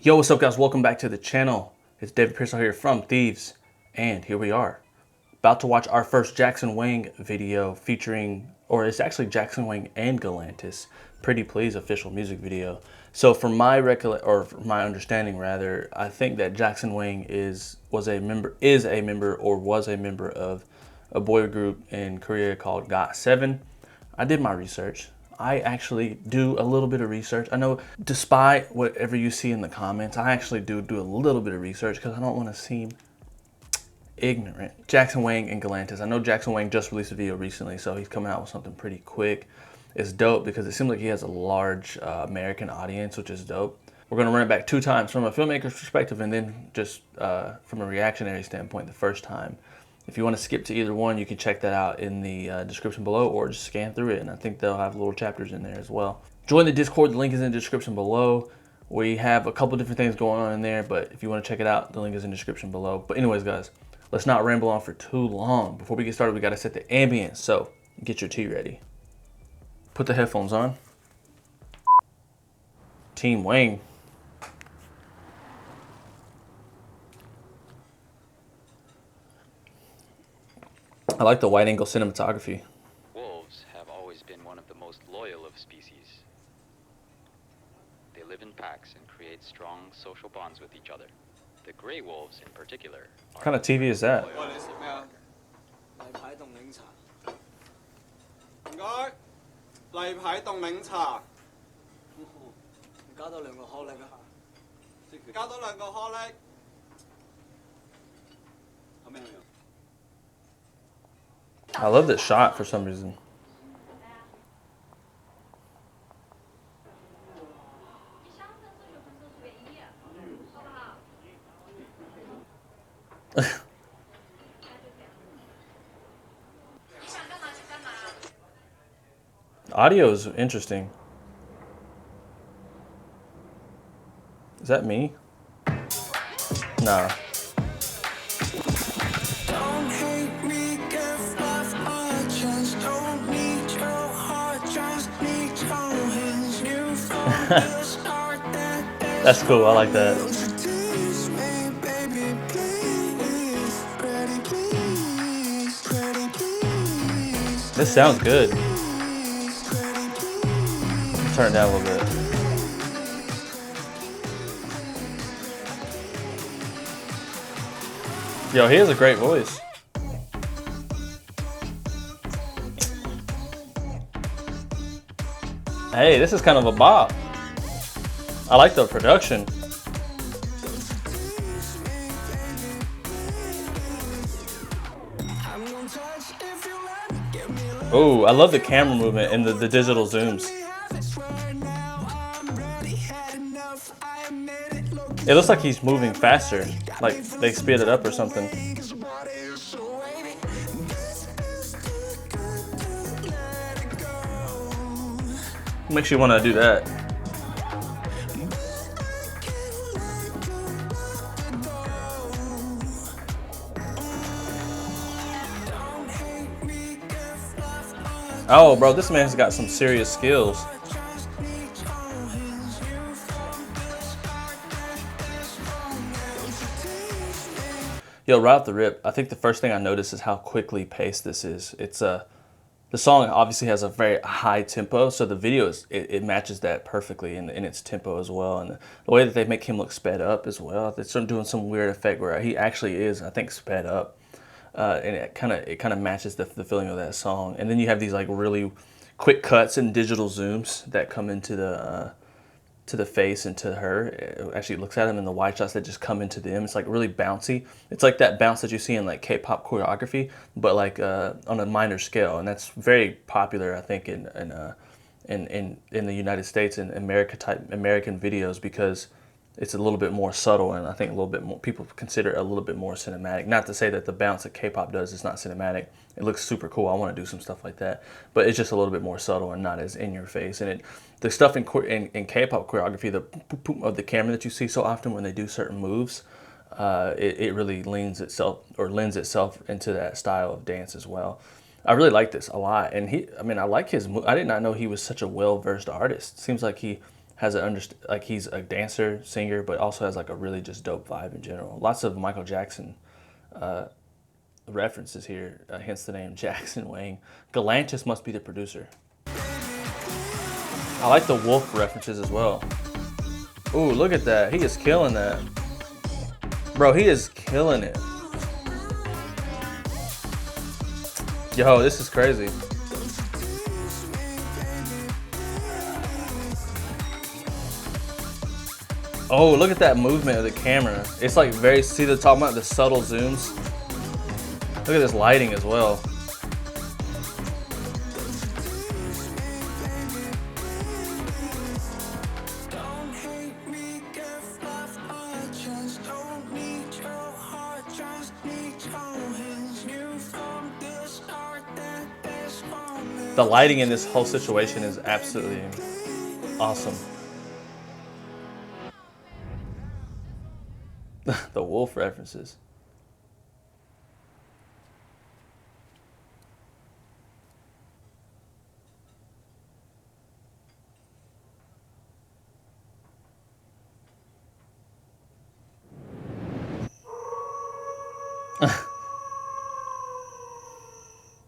Yo, what's up guys? Welcome back to the channel. It's David Piersaul here from Thieves, and here we are. About to watch our first Jackson Wang video featuring, or it's actually Jackson Wang and Galantis. Pretty Please official music video. So from my my understanding rather, I think that Jackson Wang is a member of a boy group in Korea called GOT7. I did my research. I actually do a little bit of research. I know despite whatever you see in the comments, I actually do a little bit of research because I don't want to seem ignorant. Jackson Wang and Galantis. I know Jackson Wang just released a video recently, so he's coming out with something pretty quick. It's dope because it seems like he has a large American audience, which is dope. We're going to run it back 2 times from a filmmaker's perspective and then just from a reactionary standpoint the first time. If you want to skip to either one, you can check that out in the description below or just scan through it, and I think they'll have little chapters in there as well. Join the Discord, the link is in the description below. We have a couple different things going on in there, but if you want to check it out, the link is in the description below. But anyways, guys, let's not ramble on for too long. Before we get started, we got to set the ambience, so get your tea ready. Put the headphones on. Team Wang. I like the wide angle cinematography. Wolves have always been one of the most loyal of species. They live in packs and create strong social bonds with each other. The gray wolves in particular. What kind of TV is that? I love this shot for some reason. Audio is interesting. Is that me? Nah. That's cool, I like that. This sounds good. Turn it down a little bit. Yo, he has a great voice. Hey, this is kind of a bop. I like the production. Oh, I love the camera movement and the digital zooms. It looks like he's moving faster, like they sped it up or something. Makes you want to do that. Oh, bro, this man's got some serious skills. Yo, right off the rip, I think the first thing I noticed is how quickly paced this is. It's the song obviously has a very high tempo, so the video it matches that perfectly in its tempo as well, and the way that they make him look sped up as well. They're doing some weird effect where he actually is, I think, sped up. And it kind of matches the feeling of that song. And then you have these like really quick cuts and digital zooms that come into the to the face and to her. It actually looks at him in the wide shots that just come into them. It's like really bouncy. It's like that bounce that you see in like K-pop choreography, but like on a minor scale. And that's very popular, I think, in the United States and American videos because it's a little bit more subtle, and I think a little bit more people consider it a little bit more cinematic. Not to say that the bounce that K-pop does is not cinematic. It looks super cool. I want to do some stuff like that, but it's just a little bit more subtle and not as in your face. And the stuff in K-pop choreography, the boop, boop of the camera that you see so often when they do certain moves, it really lends itself into that style of dance as well. I really like this a lot, and I like his. I did not know he was such a well-versed artist. Seems like he has like he's a dancer, singer, but also has like a really just dope vibe in general. Lots of Michael Jackson references here, hence the name Jackson Wang. Galantis must be the producer. I like the wolf references as well. Ooh, look at that. He is killing that. Bro, he is killing it. Yo, this is crazy. Oh, look at that movement of the camera. It's like very, see the talking about the subtle zooms? Look at this lighting as well. The lighting in this whole situation is absolutely awesome. The wolf references.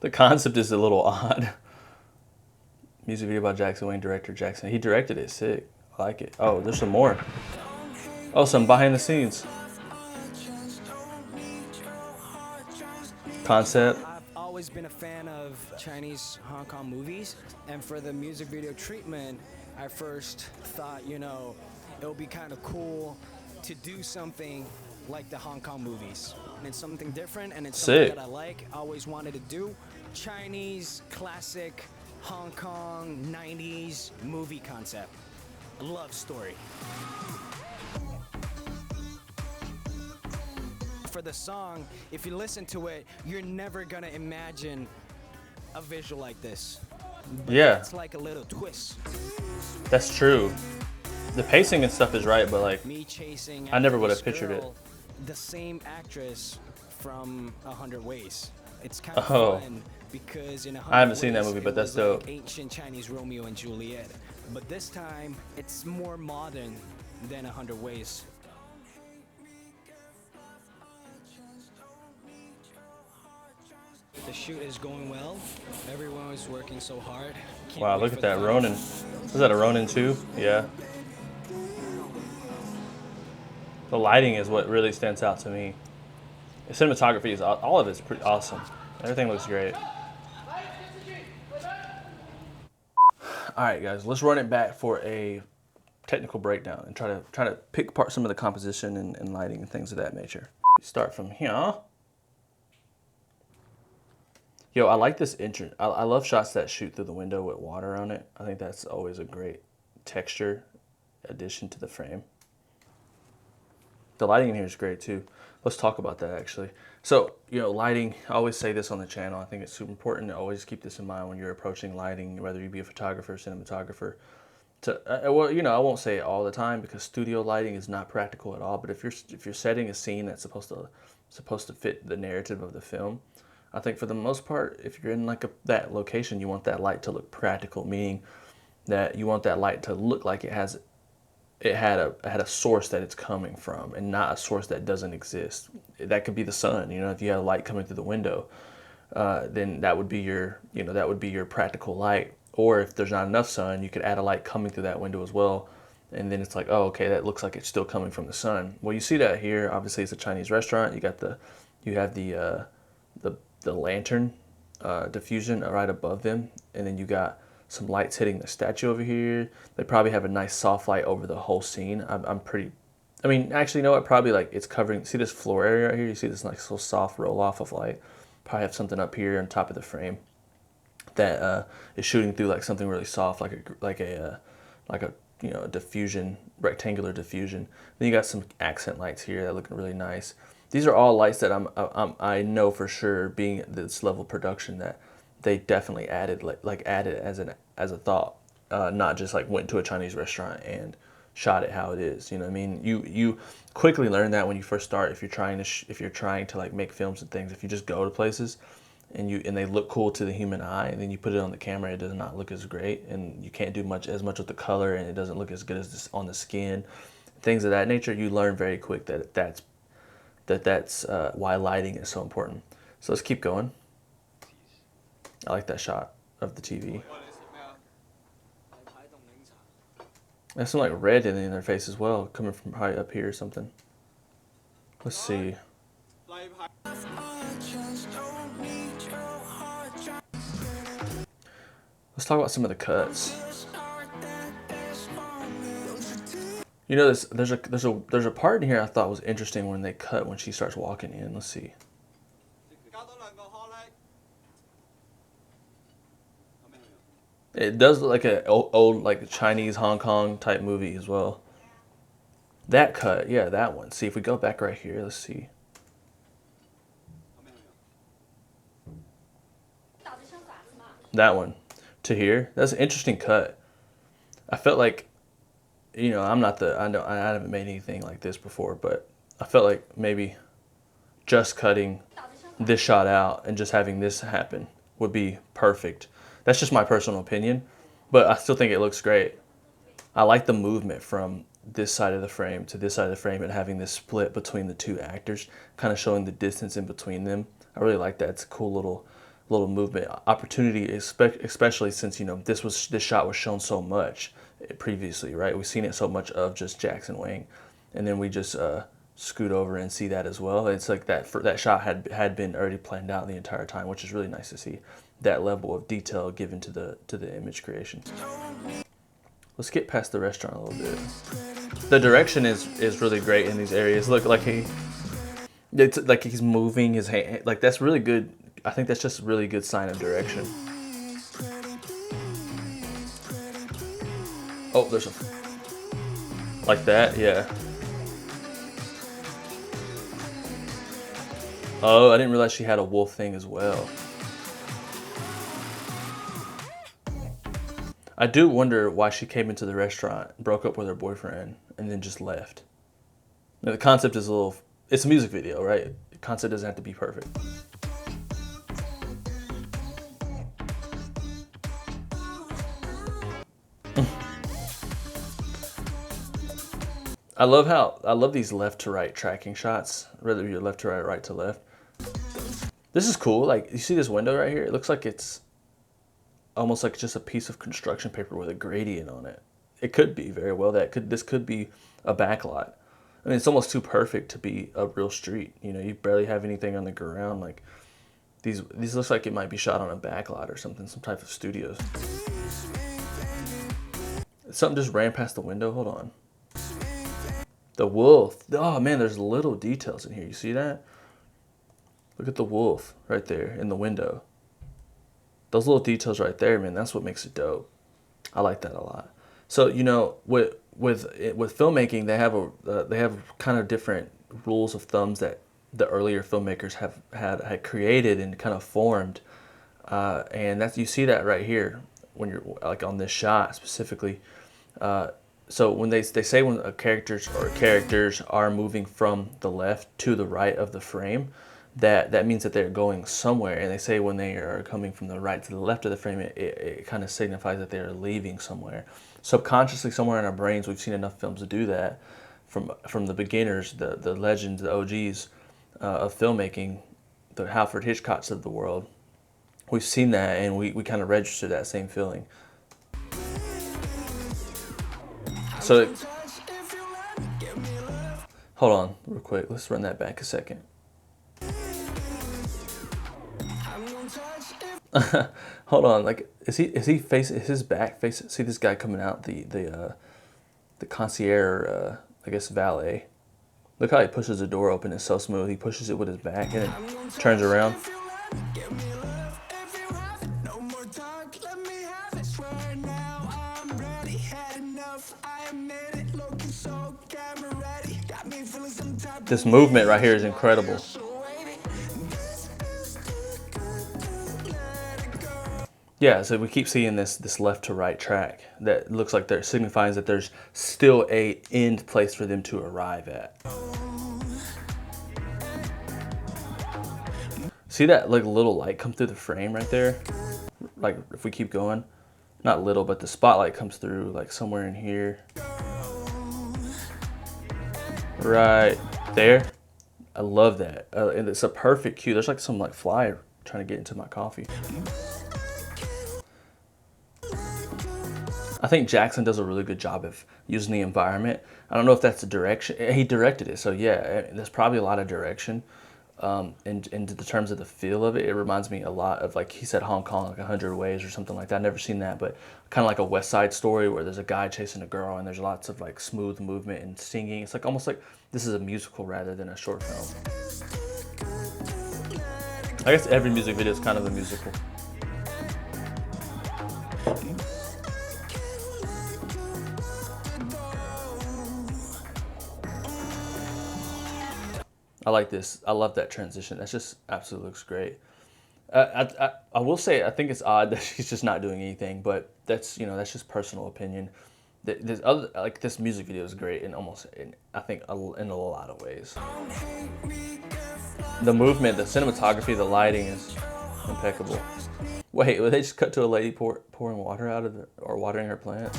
The concept is a little odd. Music video by Jackson Wang, director Jackson. He directed it, sick. I like it. Oh, there's some more. Oh, some behind the scenes. Concept. I've always been a fan of Chinese Hong Kong movies, and for the music video treatment, I first thought, you know, it would be kind of cool to do something like the Hong Kong movies. And it's something different, and it's something Sick. that I like, always wanted to do. Chinese, classic, Hong Kong, 90s movie concept. A love story. For the song, if you listen to it, you're never gonna imagine a visual like this. But Yeah. it's like a little twist. That's true. The pacing and stuff is right, but like, Me chasing I never after would have this pictured it. girl, the same actress from 100 Ways. It's kind of Oh. fun because in 100 I haven't seen that Ways, movie, but it that's was like dope. ancient Chinese Romeo and Juliet. But this time, it's more modern than 100 Ways. The shoot is going well. Everyone is working so hard. Can't Wow, wait look for at the that final. Ronin. Is that a Ronin too? Yeah. The lighting is what really stands out to me. The cinematography is all of it's pretty awesome. Everything looks great. All right, guys, let's run it back for a technical breakdown and try to pick apart some of the composition and lighting and things of that nature. Start from here. Yo, I like this entrance. I love shots that shoot through the window with water on it. I think that's always a great texture addition to the frame. The lighting in here is great too. Let's talk about that actually. So, you know, lighting, I always say this on the channel. I think it's super important to always keep this in mind when you're approaching lighting, whether you be a photographer, cinematographer. Well, you know, I won't say it all the time because studio lighting is not practical at all. But if you're setting a scene that's supposed to fit the narrative of the film, I think for the most part, if you're in like that location, you want that light to look practical, meaning that you want that light to look like it had a source that it's coming from, and not a source that doesn't exist. That could be the sun. You know, if you had a light coming through the window, then that would be your practical light. Or if there's not enough sun, you could add a light coming through that window as well, and then it's like, oh, okay, that looks like it's still coming from the sun. Well, you see that here. Obviously, it's a Chinese restaurant. You have the lantern diffusion right above them, and then you got some lights hitting the statue over here. They probably have a nice soft light over the whole scene. I mean, actually, you know what? Probably like it's covering, see this floor area right here? You see this nice little soft roll off of light? Probably have something up here on top of the frame that is shooting through like something really soft, like a you know, diffusion, rectangular diffusion. Then you got some accent lights here that look really nice. These are all lights that I know for sure, being at this level of production, that they definitely added added as a thought, not just like went to a Chinese restaurant and shot it how it is. You know what I mean? You quickly learn that when you first start. If you're trying to like make films and things, if you just go to places, and they look cool to the human eye, and then you put it on the camera, it does not look as great, and you can't do as much with the color, and it doesn't look as good as this on the skin, things of that nature. You learn very quick that's why lighting is so important. So let's keep going. I like that shot of the TV. There's some like red in their face as well, coming from probably up here or something. Let's see. Let's talk about some of the cuts. You know, there's a part in here I thought was interesting when they cut when she starts walking in. Let's see. It does look like an old like Chinese Hong Kong type movie as well. That cut, yeah, that one. See if we go back right here. Let's see. That one to here. That's an interesting cut. I felt like, you know, I haven't made anything like this before, but I felt like maybe just cutting this shot out and just having this happen would be perfect. That's just my personal opinion, but I still think it looks great. I like the movement from this side of the frame to this side of the frame and having this split between the two actors, kind of showing the distance in between them. I really like that. It's a cool little movement opportunity, especially since, you know, this shot was shown so much previously, right? We've seen it so much of just Jackson Wang, and then we just scoot over and see that as well. It's like that shot had been already planned out the entire time, which is really nice to see that level of detail given to the image creation. Let's get past the restaurant a little bit. The direction is really great in these areas. Look, it's like he's moving his hand. Like, that's really good. I think that's just a really good sign of direction. Oh, there's like that, yeah. Oh, I didn't realize she had a wolf thing as well. I do wonder why she came into the restaurant, broke up with her boyfriend, and then just left. Now, the concept is it's a music video, right? The concept doesn't have to be perfect. I love these left to right tracking shots, whether you're left to right or right to left. This is cool. Like, you see this window right here? It looks like it's almost like just a piece of construction paper with a gradient on it. It could be very well this could be a backlot. I mean, it's almost too perfect to be a real street. You know, you barely have anything on the ground. Like, these looks like it might be shot on a backlot or something, some type of studios. Something just ran past the window. Hold on. The wolf. Oh man, there's little details in here. You see that? Look at the wolf right there in the window. Those little details right there, man, that's what makes it dope. I like that a lot. So, you know, with filmmaking, they have kind of different rules of thumbs that the earlier filmmakers had created and kind of formed, and you see that right here when you're like on this shot specifically. So when they say when characters are moving from the left to the right of the frame, that means that they're going somewhere. And they say when they are coming from the right to the left of the frame, it kind of signifies that they are leaving somewhere. Subconsciously, somewhere in our brains, we've seen enough films to do that. From the beginners, the legends, the OGs of filmmaking, the Alfred Hitchcocks of the world. We've seen that, and we kind of register that same feeling. So, hold on real quick. Let's run that back a second. Hold on, like, is his back facing? See this guy coming out, the concierge, I guess valet. Look how he pushes the door open. It's so smooth. He pushes it with his back and it turns around. This movement right here is incredible. Yeah, so we keep seeing this left to right track that looks like that signifies that there's still a end place for them to arrive at. See that like little light come through the frame right there? Like if we keep going, not little, but the spotlight comes through like somewhere in here. Right there. I love that. And it's a perfect cue. There's like some like fly trying to get into my coffee. I think Jackson does a really good job of using the environment. I don't know if that's the direction. He directed it, so yeah, there's probably a lot of direction. In the terms of the feel of it, it reminds me a lot of, like he said, Hong Kong, like 100 Ways or something like that. I've never seen that, but kind of like a West Side Story where there's a guy chasing a girl and there's lots of like smooth movement and singing. It's like almost like this is a musical rather than a short film. I guess every music video is kind of a musical. I like this. I love that transition. That's just absolutely looks great. I will say I think it's odd that she's just not doing anything, but that's that's just personal opinion. There's other like this music video is great in I think in a lot of ways. The movement, the cinematography, the lighting is impeccable. Wait, would they just cut to a lady pouring water out of or watering her plants?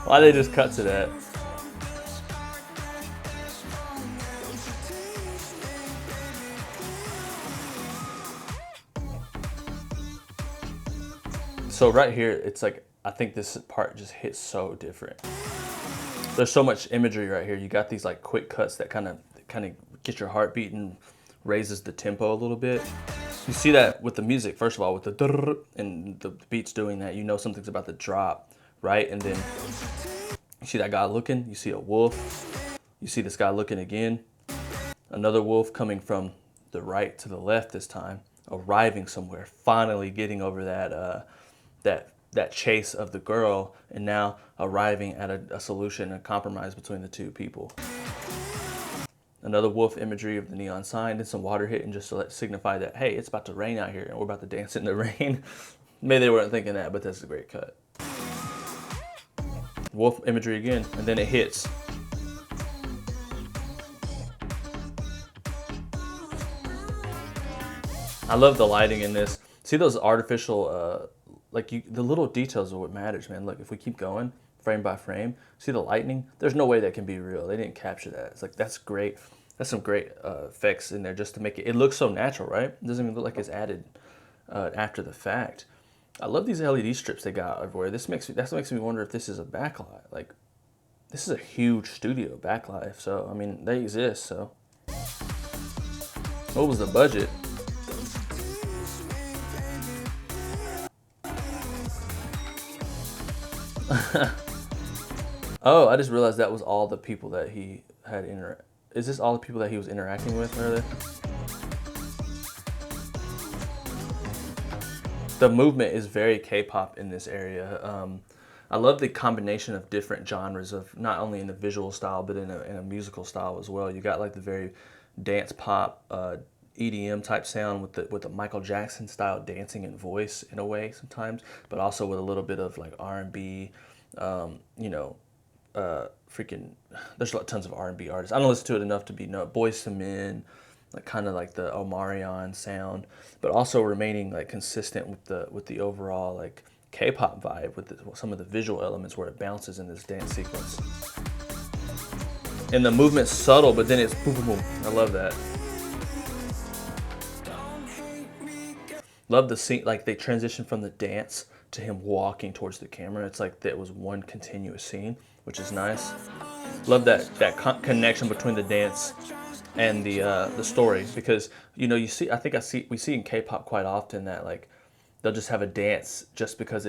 Why they just cut to that? So right here, it's like, I think this part just hits so different. There's so much imagery right here. You got these like quick cuts that kind of get your heart beating, raises the tempo a little bit. You see that with the music, first of all, with the and the beats doing that, you know something's about to drop, right? And then you see that guy looking, you see a wolf, you see this guy looking again, another wolf coming from the right to the left this time, arriving somewhere, finally getting over that chase of the girl, and now arriving at a solution, a compromise between the two people. Another wolf imagery of the neon sign, and some water hitting just to signify that, hey, it's about to rain out here and we're about to dance in the rain. Maybe they weren't thinking that, but that's a great cut. Wolf imagery again, and then it hits. I love the lighting in this. See those artificial, the little details are what matters, man. Look, if we keep going, frame by frame, see the lightning? There's no way that can be real. They didn't capture that. It's like, that's great. That's some great effects in there just to make it look so natural, right? It doesn't even look like it's added after the fact. I love these LED strips they got everywhere. That makes me wonder if this is a backlight. Like, this is a huge studio backlight. So, I mean, they exist, so. What was the budget? Oh, I just realized that was all the people that he had Is this all the people that he was interacting with earlier? The movement is very K-pop in this area. I love the combination of different genres of not only in the visual style but in a musical style as well. You got like the very dance pop, EDM type sound with the Michael Jackson style dancing and voice in a way sometimes, but also with a little bit of like R&B. There's tons of R&B artists. I don't listen to it enough to be Boyz II Men, like kind of like the Omarion sound, but also remaining like consistent with the overall like K-pop vibe with some of the visual elements where it bounces in this dance sequence. And the movement's subtle, but then it's boom, boom, boom. I love that. Love the scene, like they transition from the dance to him walking towards the camera. It's like that was one continuous scene, which is nice. Love that connection between the dance and the story, because we see in K-pop quite often that like they'll just have a dance just because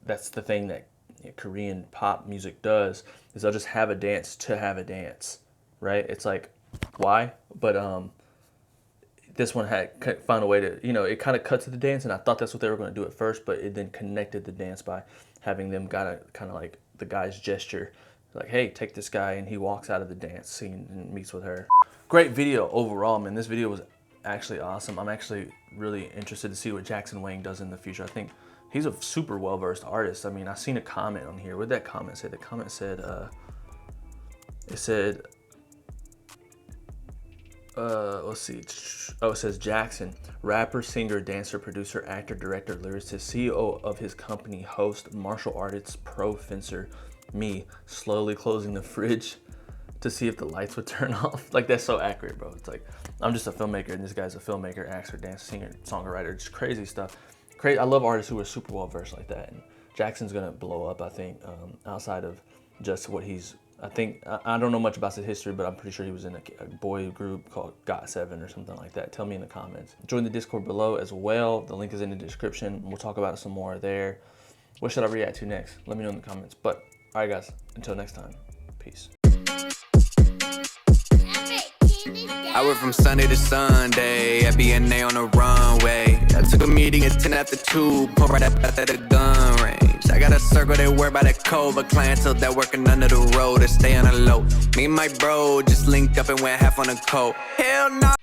that's the thing that Korean pop music does, is they'll just have a dance to have a dance, right? It's like, why? But this one found a way to, it kind of cut to the dance, and I thought that's what they were going to do at first, but it then connected the dance by having them kind of like the guy's gesture, like, hey, take this guy, and he walks out of the dance scene and meets with her. Great video overall, man. This video was actually awesome. I'm actually really interested to see what Jackson Wang does in the future. I think he's a super well-versed artist. I mean, I seen a comment on here. What did that comment say? The comment said, it said, let's see. Oh, it says Jackson, rapper, singer, dancer, producer, actor, director, lyricist, CEO of his company, host, martial artist, pro fencer, me, slowly closing the fridge to see if the lights would turn off. Like, that's so accurate, bro. It's like, I'm just a filmmaker, and this guy's a filmmaker, actor, dancer, singer, songwriter, just crazy stuff. I love artists who are super well versed like that, and Jackson's gonna blow up, I think, outside of just what he's, I don't know much about his history, but I'm pretty sure he was in a boy group called Got7 or something like that. Tell me in the comments. Join the Discord below as well. The link is in the description. We'll talk about it some more there. What should I react to next? Let me know in the comments. But, all right, guys, until next time, peace. I work from Sunday to Sunday at BNA on the runway. I took a meeting at 10 after 2, pull right up after the gun range. I got a circle, they worry about that code, but clientele that working under the road, they stay on the low. Me and my bro just linked up and went half on the coat. Hell no.